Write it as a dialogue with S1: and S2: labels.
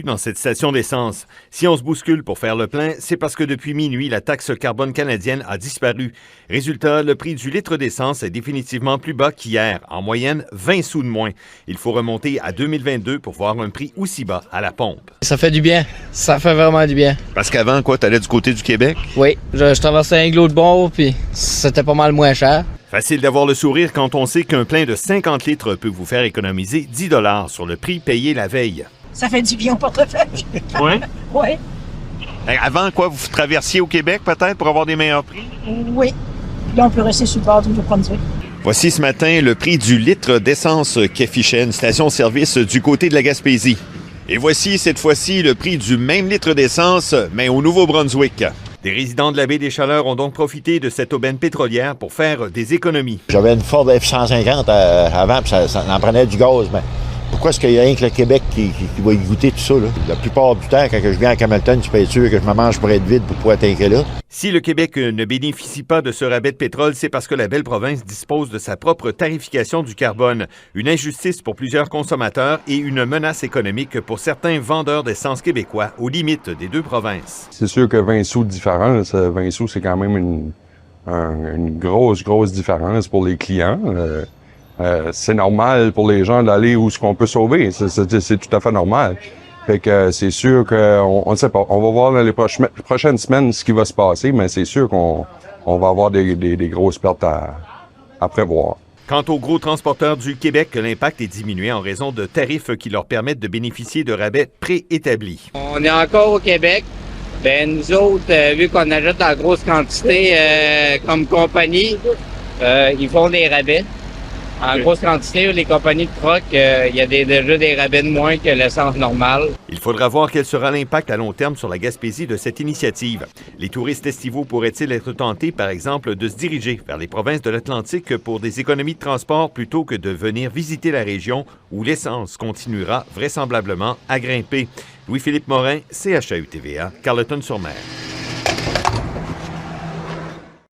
S1: début dans cette station d'essence. Si on se bouscule pour faire le plein, c'est parce que depuis minuit, la taxe carbone canadienne a disparu. Résultat, le prix du litre d'essence est définitivement plus bas qu'hier, en moyenne 20 sous de moins. Il faut remonter à 2022 pour voir un prix aussi bas à la pompe.
S2: Ça fait du bien. Ça fait vraiment du bien.
S3: Parce qu'avant, quoi, t'allais du côté du Québec?
S2: Oui, je traversais un de bord, puis c'était pas mal moins cher.
S1: Facile d'avoir le sourire quand on sait qu'un plein de 50 litres peut vous faire économiser 10 $ sur le prix payé la veille.
S4: Ça fait du bien au portefeuille.
S3: Oui?
S4: Oui.
S3: Avant, quoi, vous traversiez au Québec peut-être pour avoir des meilleurs prix?
S4: Oui. Là, on peut rester sur le bord du Nouveau-Brunswick.
S3: Voici ce matin le prix du litre d'essence qui affichait une station-service du côté de la Gaspésie. Et voici cette fois-ci le prix du même litre d'essence, mais au Nouveau-Brunswick.
S1: Des résidents de la baie des Chaleurs ont donc profité de cette aubaine pétrolière pour faire des économies.
S5: J'avais une Ford F-150 avant, puis ça en prenait du gaz. Mais pourquoi est-ce qu'il n'y a rien que le Québec qui va y goûter tout ça? Là? La plupart du temps, quand je viens à Camelton, je peux être sûr que je me mange pour être vide pour pouvoir t'inquiéter là.
S1: Si le Québec ne bénéficie pas de ce rabais de pétrole, c'est parce que la belle province dispose de sa propre tarification du carbone. Une injustice pour plusieurs consommateurs et une menace économique pour certains vendeurs d'essence québécois aux limites des deux provinces.
S6: C'est sûr que 20 sous de différence, 20 sous, c'est quand même une grosse différence pour les clients. C'est normal pour les gens d'aller où ce qu'on peut sauver. C'est tout à fait normal. Fait que c'est sûr qu'on ne sait pas. On va voir dans les prochaines semaines ce qui va se passer, mais c'est sûr qu'on va avoir des grosses pertes à prévoir.
S1: Quant aux gros transporteurs du Québec, l'impact est diminué en raison de tarifs qui leur permettent de bénéficier de rabais préétablis.
S7: On est encore au Québec. Ben nous autres, vu qu'on achète en grosse quantité comme compagnie, ils font des rabais. En grosse quantité, les compagnies de truck, il y a déjà des rabais de moins que l'essence normale.
S1: Il faudra voir quel sera l'impact à long terme sur la Gaspésie de cette initiative. Les touristes estivaux pourraient-ils être tentés, par exemple, de se diriger vers les provinces de l'Atlantique pour des économies de transport plutôt que de venir visiter la région où l'essence continuera vraisemblablement à grimper? Louis-Philippe Morin, CHAU TVA, Carleton-sur-Mer.